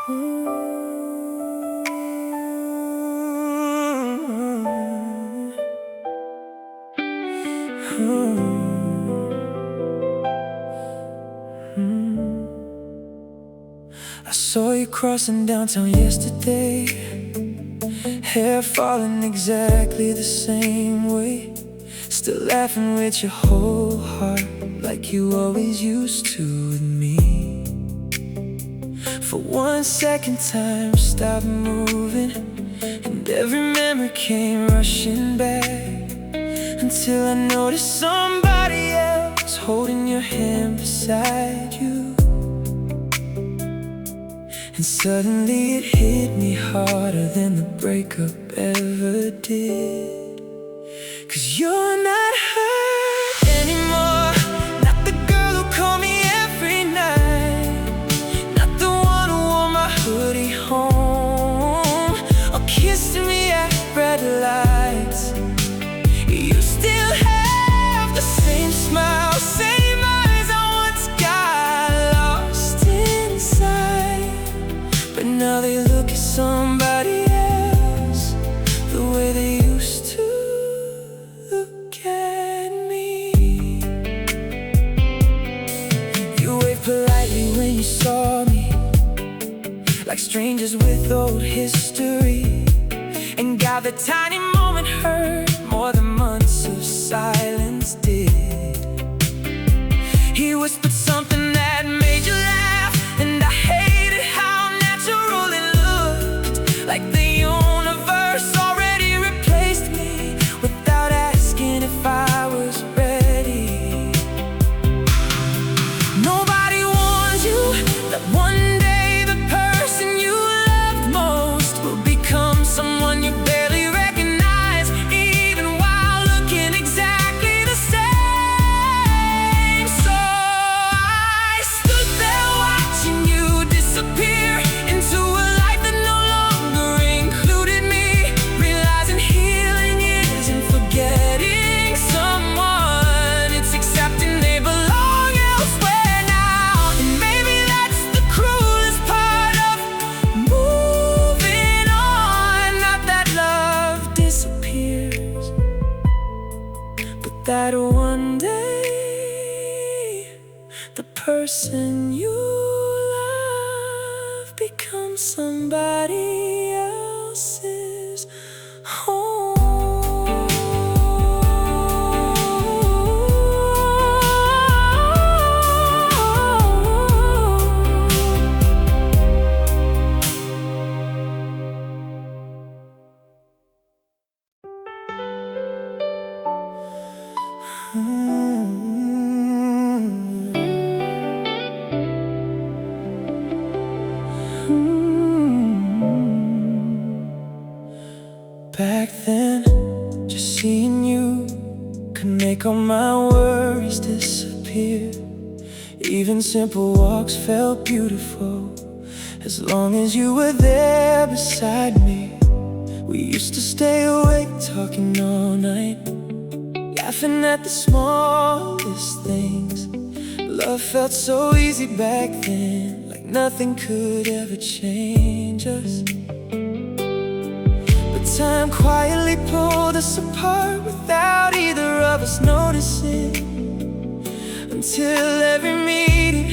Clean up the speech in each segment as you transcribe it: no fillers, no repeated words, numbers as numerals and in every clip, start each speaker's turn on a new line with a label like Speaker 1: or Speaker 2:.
Speaker 1: I saw you crossing downtown yesterday, hair falling exactly the same way, still laughing with your whole heart like you always used to with me. For 1 second time stopped moving, and every memory came rushing back, until I noticed somebody else holding your hand beside you. And suddenly it hit me harder than the breakup ever did. 'Cause you're not hurt anymore, not the girl who called me every night, not the one who wore my hoodie home or kissed me at red lights. You still have the same smile, same eyes I once got lost inside, but now they look at somebody else the way they used to look at me. You waved politely when you saw me, like strangers with old history, and God, the tiny moment hurt more than months of silence did. He whispered something that made you laugh, and I hated how natural it looked, like the universe already replaced me without asking if I was ready. Nobody warns you that one day the person you loved most will become someone you barely recognize, even while looking exactly the same. So I stood there watching you disappear into a life that no longer included me, realizing healing isn't forgetting someone, it's accepting they belong elsewhere now. And maybe that's the cruelest part of moving on, not that love disappears, but that one day the person you love becomes somebody else's home. Back then, just seeing you could make all my worries disappear. Even simple walks felt beautiful, as long as you were there beside me. We used to stay awake talking all night, laughing at the smallest things. Love felt so easy back then, like nothing could ever change us. But time quietly pulled us apart without either of us noticing, until every meeting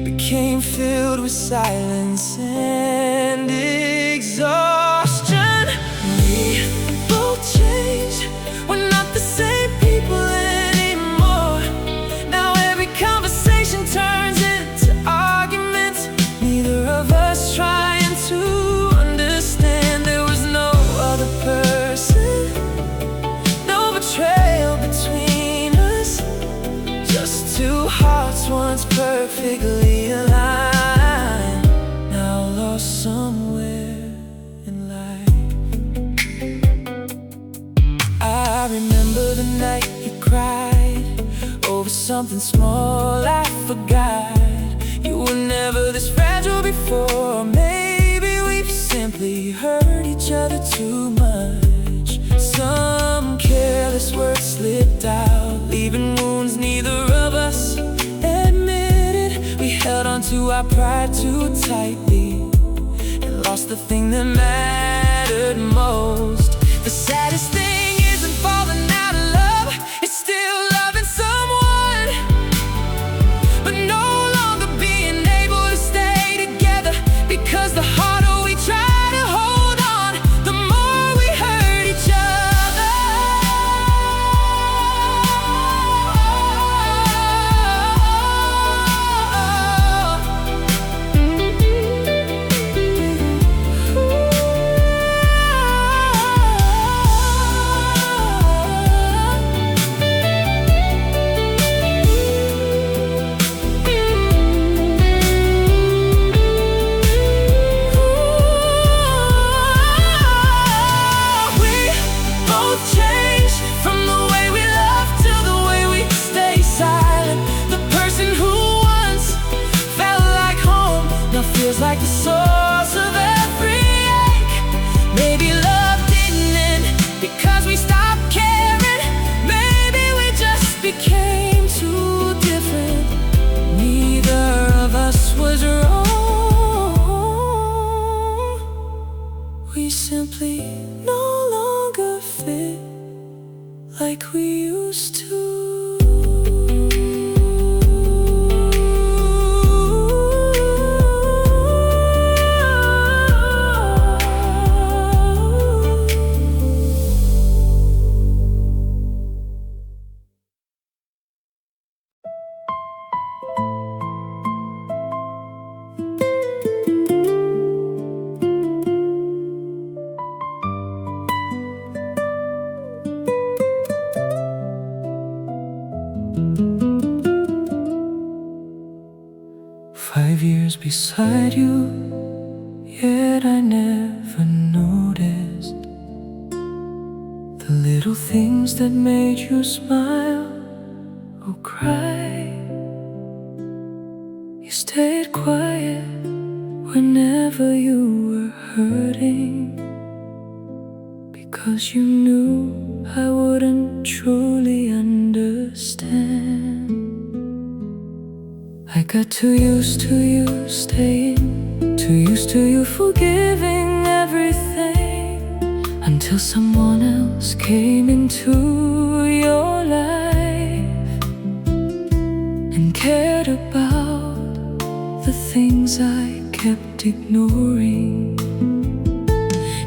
Speaker 1: became filled with silence and exhaustion. We both changed, we're not the same people anymore. Now every conversation turns into arguments, neither of us trying to understand. There was no other person, no betrayal between us, just two hearts once perfectly aligned, now lost somewhere in life. I remember the night you cried over something small I forgot. You were never this fragile before. Maybe we've simply hurt each other too much. Some careless words slipped out, leaving wounds neither of us admitted. We held on to our pride too tightly, the thing that mattered most. The saddest thing isn't falling out of love, it's still loving someone, but no longer being able to stay together. Because the harder we try to hold on, the more we hurt each other. Like the source of every ache. Maybe love didn't end because we stopped caring. Maybe we just became too different. Neither of us was wrong. We simply no longer fit like we used to. 5 years beside you, yet I never noticed the little things that made you smile or cry. You stayed quiet whenever you were hurting, because you knew I wouldn't truly understand. I got too used to you staying, too used to you forgiving everything, until someone else came into your life and cared about the things I kept ignoring.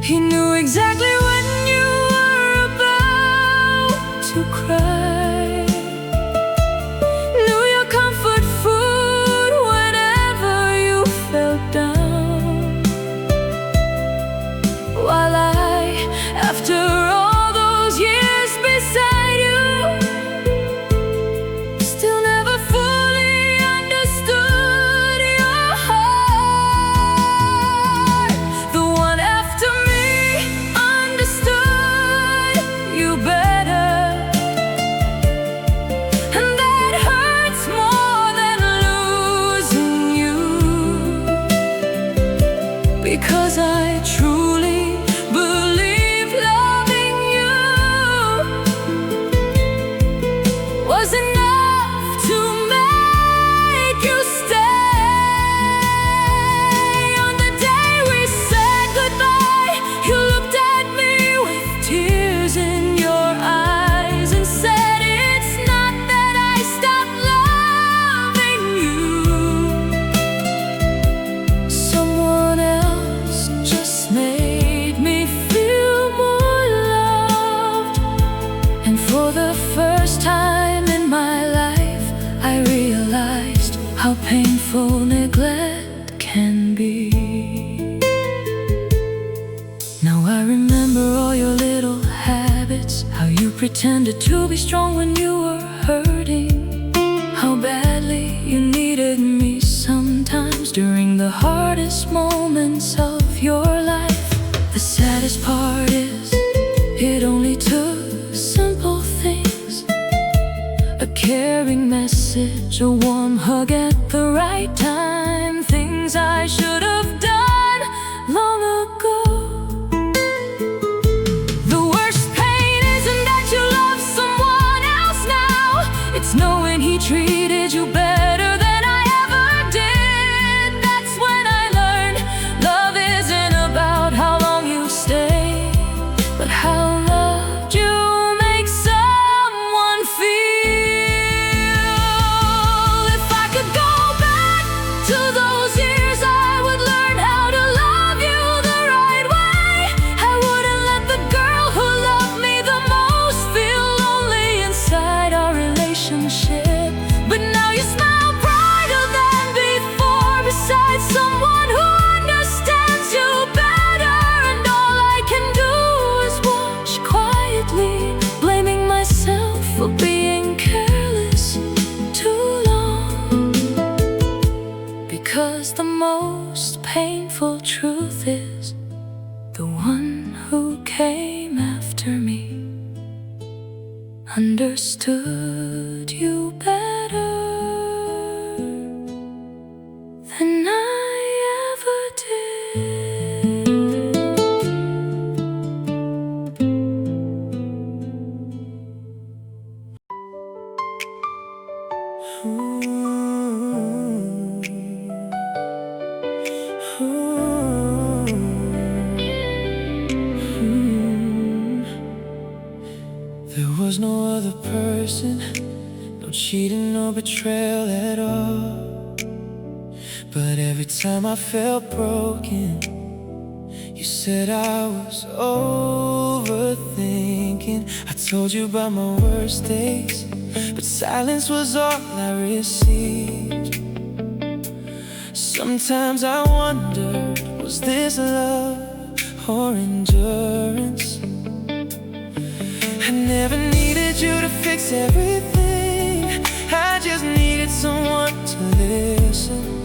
Speaker 1: He knew exactly when you were about to cry, knew your comfort food whenever you felt down, while I, after all those years beside you, still never fully understood your heart. The one after me understood you better, and that hurts more than losing you, because I truly believe loving you was enough to make you stay. On the day we said goodbye, you looked at me with tears in your eyes and said, "It's not that I stopped loving you. Someone else just made me feel more loved." And for the first time in my life, I realized how painful neglect can be. Now I remember all your little habits, how you pretended to be strong when you were hurting, how badly you needed me sometimes during the hardest moments of your life. The saddest part is, it only took simple things, a caring message, a warm hug at the right time, things I should have done long ago. The worst pain isn't that you love someone else now, it's knowing he treated you better than I ever did. That's when I learned love isn't about Because the most painful truth is the one who came after me understood you better than I ever did. There was no other person, no cheating, no betrayal at all. But every time I felt broken, you said I was overthinking. I told you about my worst days, but silence was all I received. Sometimes I wondered, was this love or endurance? I never needed you to fix everything, I just needed someone to listen.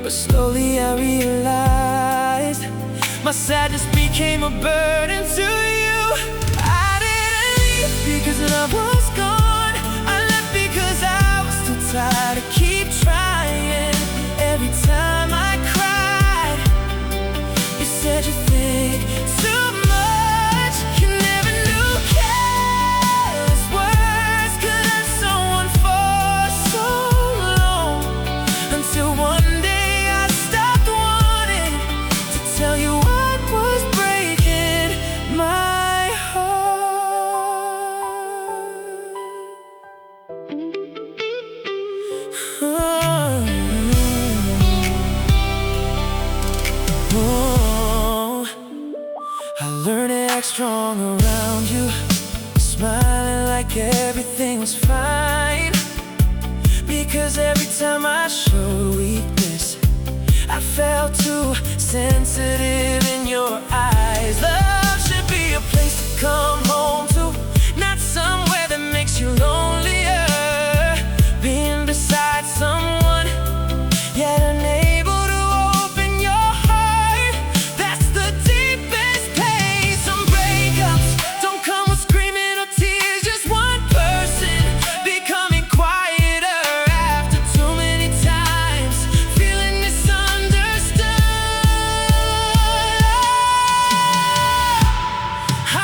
Speaker 1: But slowly I realized my sadness became a burden to you. I didn't leave because love was gone, I left because I was too tired to keep trying. Every time I cried, you said you think too much. You never knew careless words could hurt someone for so long, until one day I stopped wanting to tell you what was breaking my heart. I learned to act strong around you, smiling like everything was fine. Because every time I showed weakness, I felt too sensitive in your eyes. Love should be a place to come home to, not somewhere that makes you lonelier. Being beside someone, yet unable to open your heart, that's the deepest pain. Some breakups don't come with screaming or tears, just one person becoming quieter after too many times feeling misunderstood. I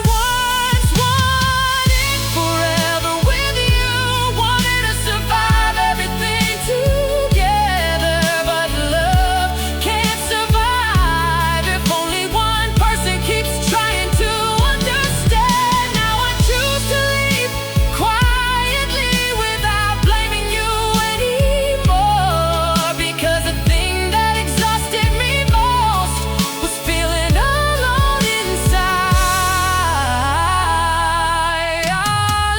Speaker 1: once wanted forever with you, wanted to survive everything together. But love can't survive if only one person keeps trying to understand. Now I choose to leave quietly without blaming you anymore. Because the thing that exhausted me most was feeling alone inside. Our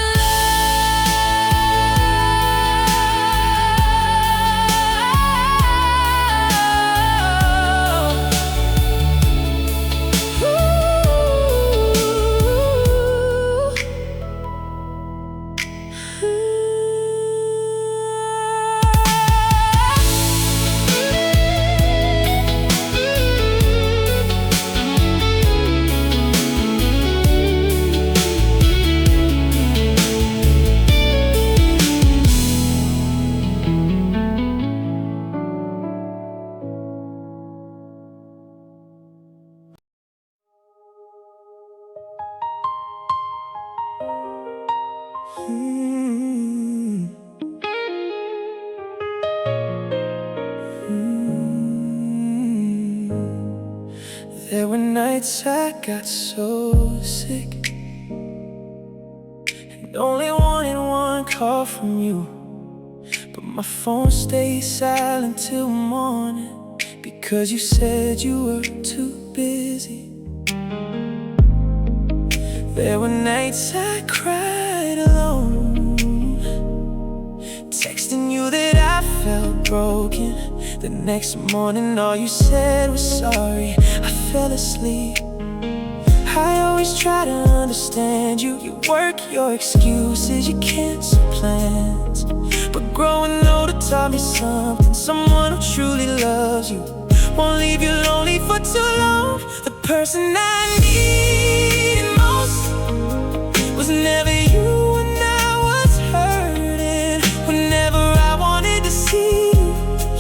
Speaker 1: There were nights I got so sick and only wanted one call from you, but my phone stayed silent till morning because you said you were too busy. There were nights I cried alone, texting you that I felt broken. The next morning all you said was sorry. I fell asleep. I always try to understand you. You work your excuses, you cancel plans, but growing older taught me something. Someone who truly loves you won't leave you lonely for too long. The person I needed most was never you when I was hurting. Whenever I wanted to see you,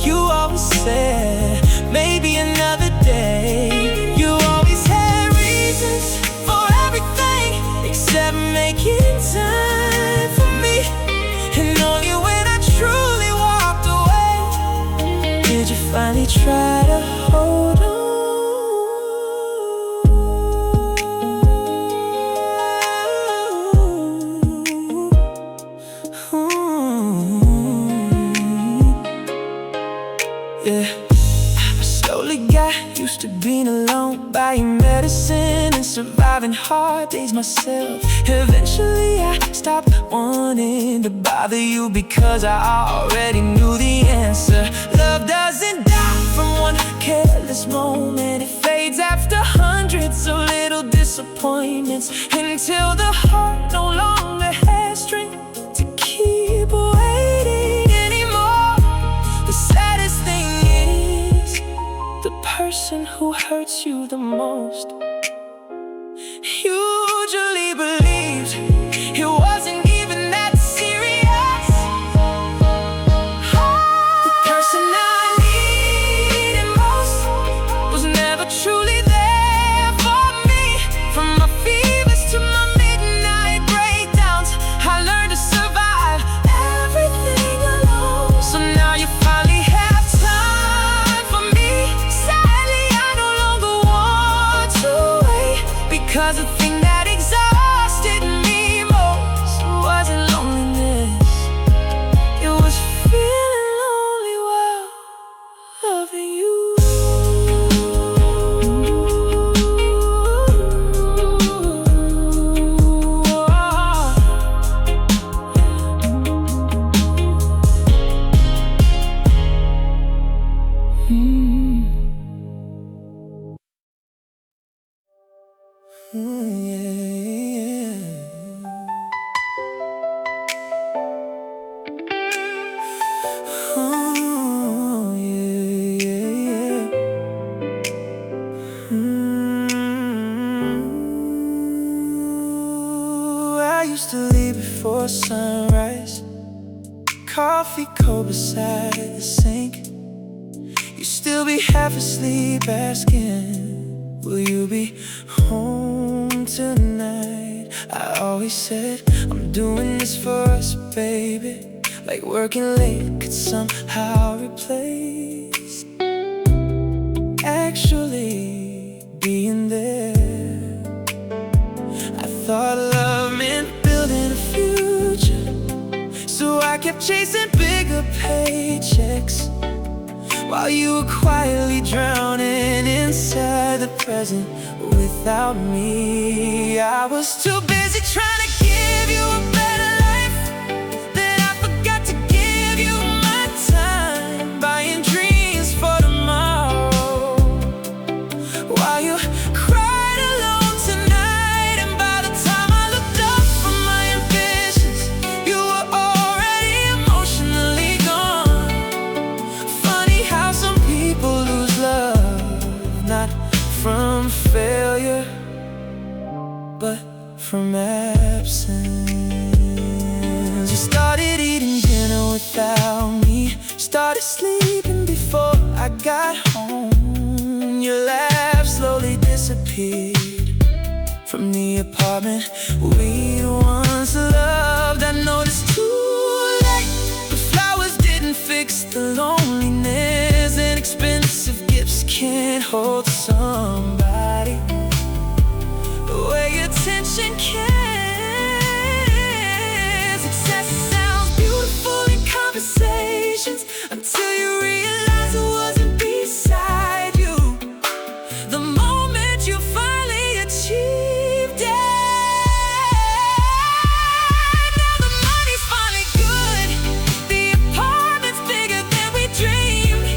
Speaker 1: you always said, maybe another day. You always had reasons for everything except making time for me. And only when I truly walked away did you finally try to hold on. Yeah, I slowly got used to being alone, buying medicine and surviving hard days myself. Eventually I stopped wanting to bother you because I already knew the answer. Love doesn't die from one careless moment. It fades after hundreds of little disappointments, until the heart no longer has strength to keep waiting anymore. The saddest thing is, the person who hurts you the most usually believes it wasn't even that serious. The person I needed most was never truly there for me. From my fevers to my midnight breakdowns, I learned to survive everything alone. So now you finally have time for me. Sadly, I no longer want to wait, because the thing that exhausted me most wasn't loneliness. It was feeling lonely while loving you. I used to leave before sunrise, coffee cold beside the sink. You still be half asleep asking, will you be home tonight? I always said, I'm doing this for us, baby. Like working late could somehow replace actually being there. I thought love meant building a future, so I kept chasing bigger paychecks, while you were quietly drowning inside the present without me. I was too busy trying to give you a better life that I forgot to give you my time, buying dreams for tomorrow while you cried alone tonight. And by the time I looked up from my ambitions, you were already emotionally gone. Funny how some people lose love, not from failure, but from absence. You started eating dinner without me, started sleeping before I got home. Your laugh slowly disappeared from the apartment we once loved. I noticed too late the flowers didn't fix the loneliness, and expensive gifts can't hold somebody the way attention can. Success sounds beautiful in conversations until you realize it wasn't beside you. The moment you finally achieved it, now the money's finally good, the apartment's bigger than we dreamed,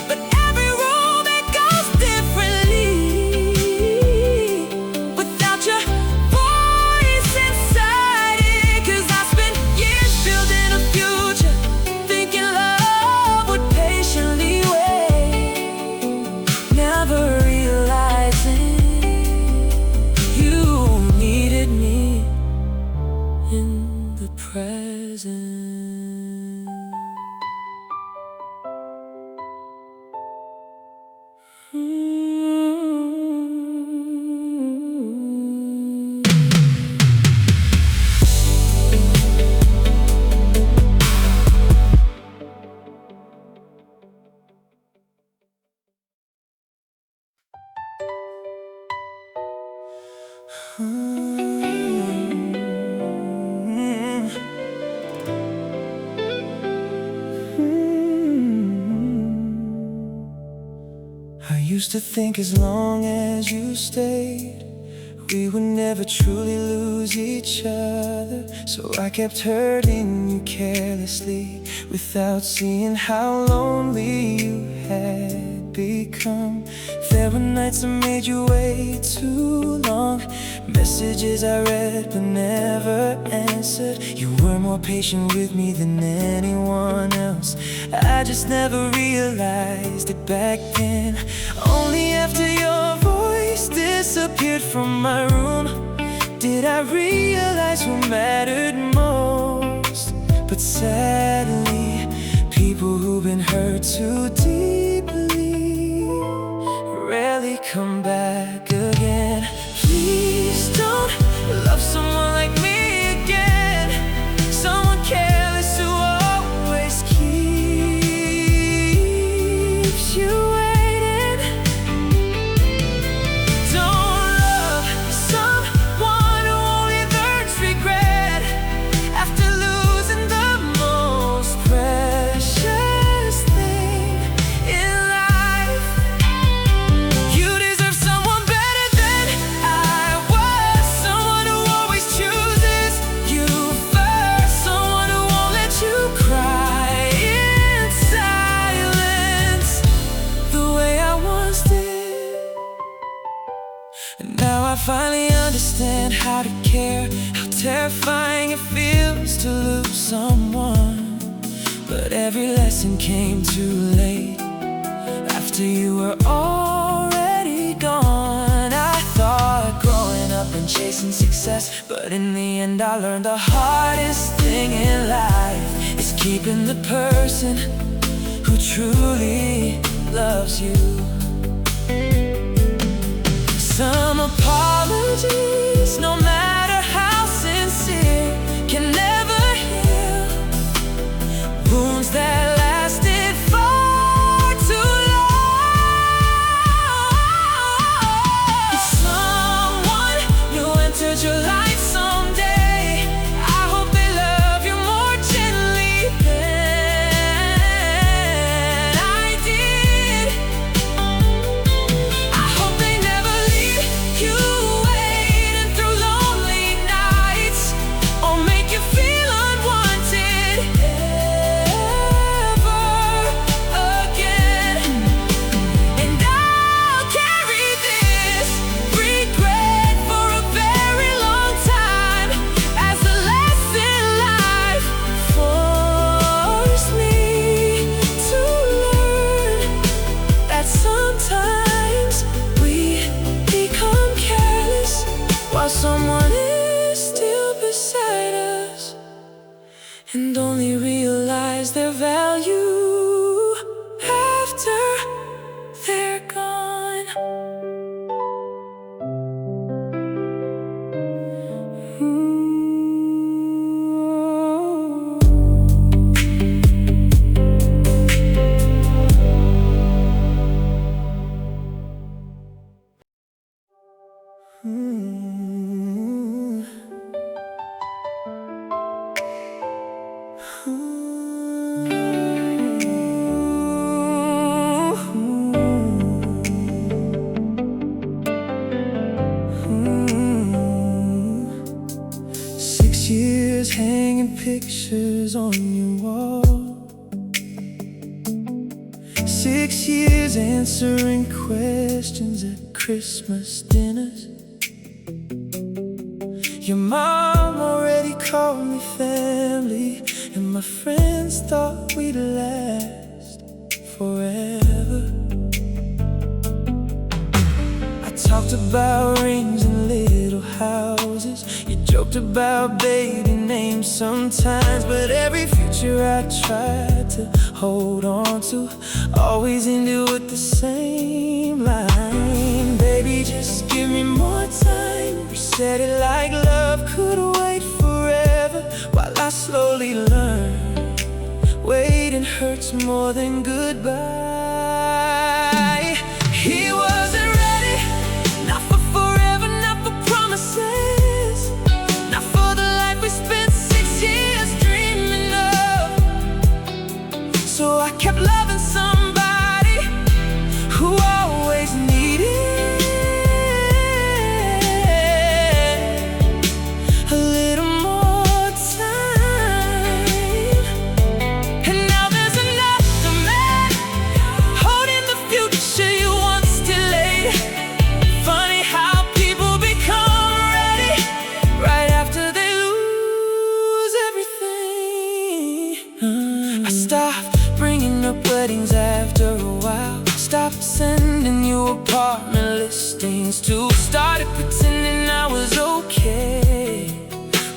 Speaker 1: but every room it goes differently without your voice inside it. 'Cause I spent years building a future, thinking love used to think as long as you stayed, we would never truly lose each other. So I kept hurting you carelessly, without seeing how lonely you had become. There were nights I made you wait too long, messages I read but never answered. You were more patient with me than anyone else. I just never realized it back then. Only after your voice disappeared from my room did I realize what mattered most. But sadly, people who've been hurt too deeply rarely come back again. Please don't love someone like me again, someone careless who always keeps you waiting. Don't love someone who only learns regret after losing the most precious thing in life. You deserve someone better than I was, someone who always chooses you first, someone who won't let you cry in silence the way I once did. And now I finally understand how to care, how terrifying it feels to lose someone. But every lesson came too late, after you were already gone. I thought growing up and chasing success, but in the end I learned the hardest thing in life is keeping the person who truly loves you. Some apologies, no matter how sincere, can never heal wounds that lasted far too long. Someone new entered your life someday, I hope they love you more gently than I did. I hope they never leave you waiting through lonely nights, or make you feel unwanted ever again. And I'll carry this regret for a very long time, as the lesson life forced me to learn that sometimes we become careless while someone is still beside us, and only realize their value after they're gone. Hanging pictures on your wall, 6 years answering questions at Christmas dinners. Your mom already called me family, and my friends thought we'd last forever. I talked about rings and little houses, you joked about baby names sometimes, but every future I tried to hold on to always ended with the same line: baby, just give me more time. You said it like love could wait forever, while I slowly learned waiting hurts more than goodbye. He wasn't ready, not for forever, not for promises, not for the life we spent 6 years dreaming of. So I kept loving somebody who always breaking up weddings after a while. Stopped sending you apartment listings too. Started pretending I was okay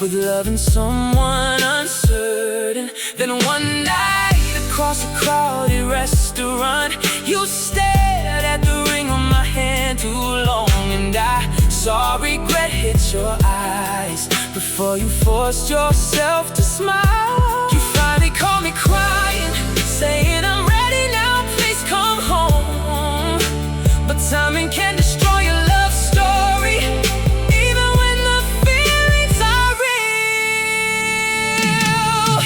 Speaker 1: with loving someone uncertain. Then one night across a crowded restaurant, you stared at the ring on my hand too long, and I saw regret hit your eyes before you forced yourself to smile. You finally called me crying, saying I'm ready now, please come home. But timing can destroy your love story, even when the feelings are real.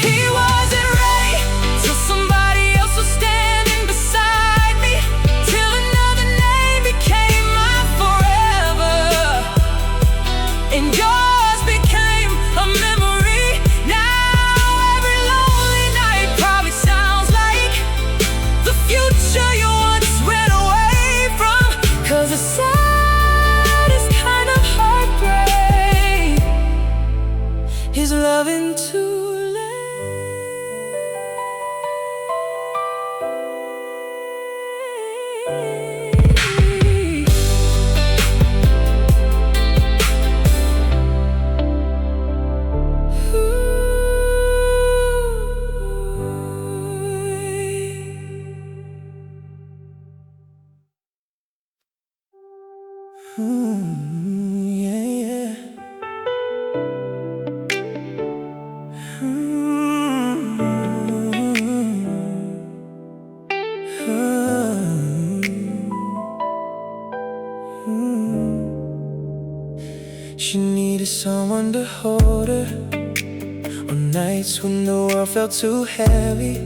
Speaker 1: He wasn't ready till somebody else was standing beside me, till another name became my forever, and yours became a memory. Now every lonely night probably sounds like the future you once went away from. 'Cause the saddest kind of heartbreak is loving too late. Yeah, yeah. She needed someone to hold her on nights when the world felt too heavy.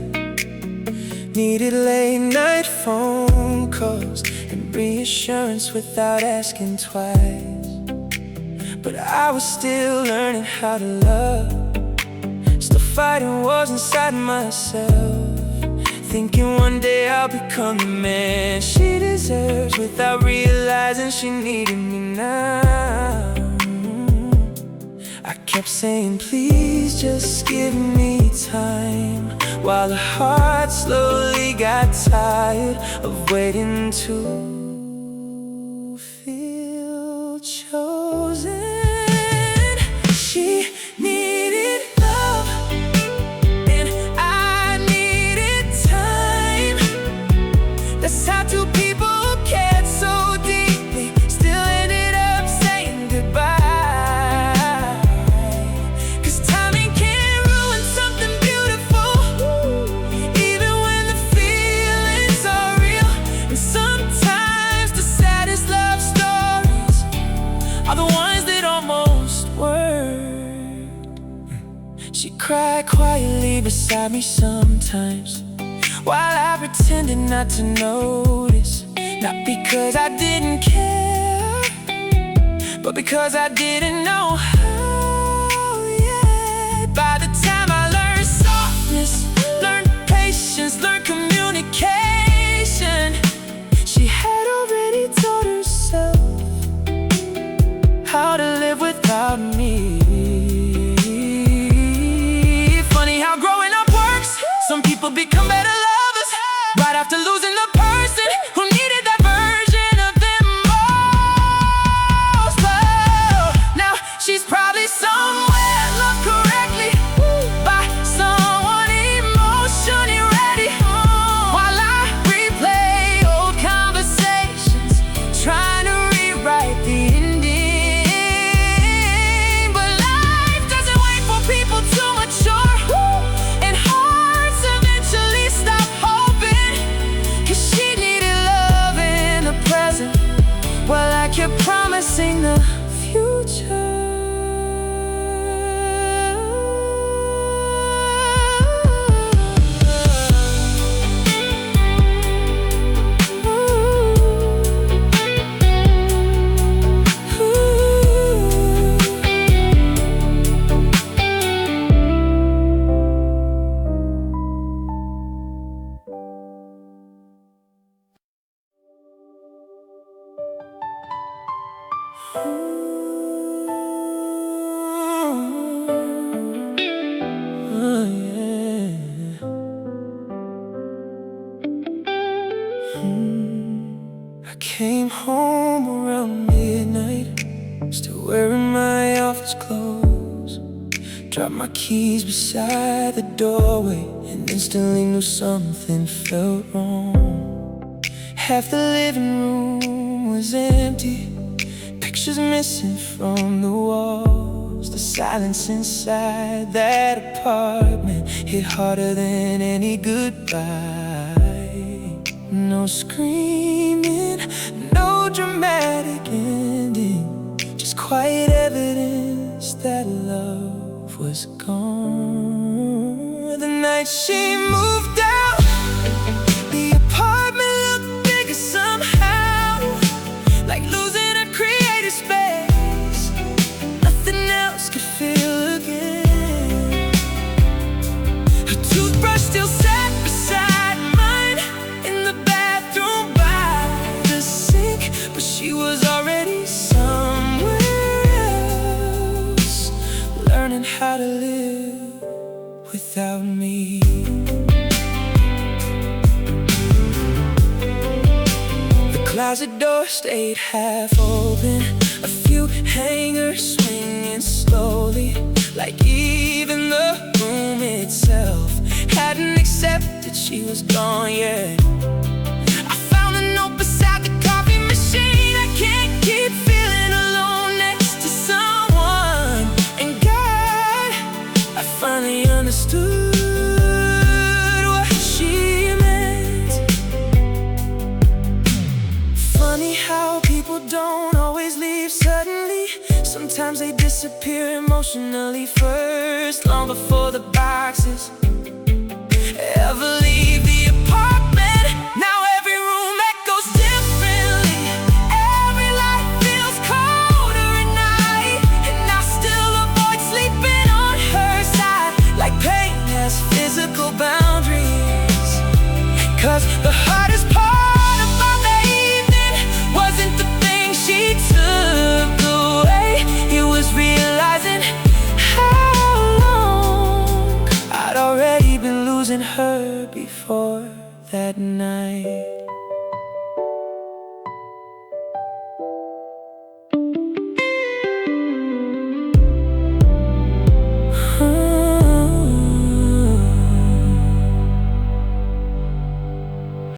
Speaker 1: Needed late night phone calls and reassurance without asking twice. But I was still learning how to love, still fighting wars inside myself, thinking one day I'll become the man she deserves, without realizing she needed me now. I kept saying, please just give me time, while the heart slowly got tired of waiting to feel chosen. She needed love, and I needed time. That's how two people who cared so deeply still ended up saying goodbye. 'Cause timing can ruin something beautiful, even when the feelings are real. And sometimes the saddest love stories are the ones that almost worked. She cried quietly beside me sometimes, while I pretended not to notice. Not because I didn't care, but because I didn't know how yet. By the time I learned softness, learned patience, learned communication, she had already taught herself how to live without me. Funny how growing up works. Some people become better lovers right after losing the person who needed that version of them most. But now she's probably somewhere loved correctly by someone emotionally ready, while I replay old conversations, trying to rewrite the ending. But life doesn't wait for people to mature, and hearts eventually stop hoping. 'Cause she needed love in the present, while I kept promising the future. I came home around midnight, still wearing my office clothes. Dropped my keys beside the doorway and instantly knew something felt wrong. Half the living room was empty, pictures missing from the walls. The silence inside that apartment hit harder than any goodbye. No screaming, no dramatic ending, just quiet evidence that love was gone. The night she moved out, the apartment looked bigger somehow, like losing a creative space. Nothing else could feel again. Her toothbrush still sat beside mine in the bathroom by the sink, but she was already somewhere else, learning how to live without me. The closet door stayed half open, a few hangers swinging slowly, like even the room itself hadn't accepted she was gone yet. I found a note beside the coffee machine. I can't keep feeling alone next to someone. And God, I finally understood what she meant. Funny how people don't always leave suddenly. Sometimes they disappear emotionally first, long before the boxes ever leave the apartment. Now every room echoes differently, every light feels colder at night, and I still avoid sleeping on her side, like pain has physical boundaries. 'Cause the hardest part about the evening wasn't the thing she took away, it was realizing how long I'd already been losing her before that night.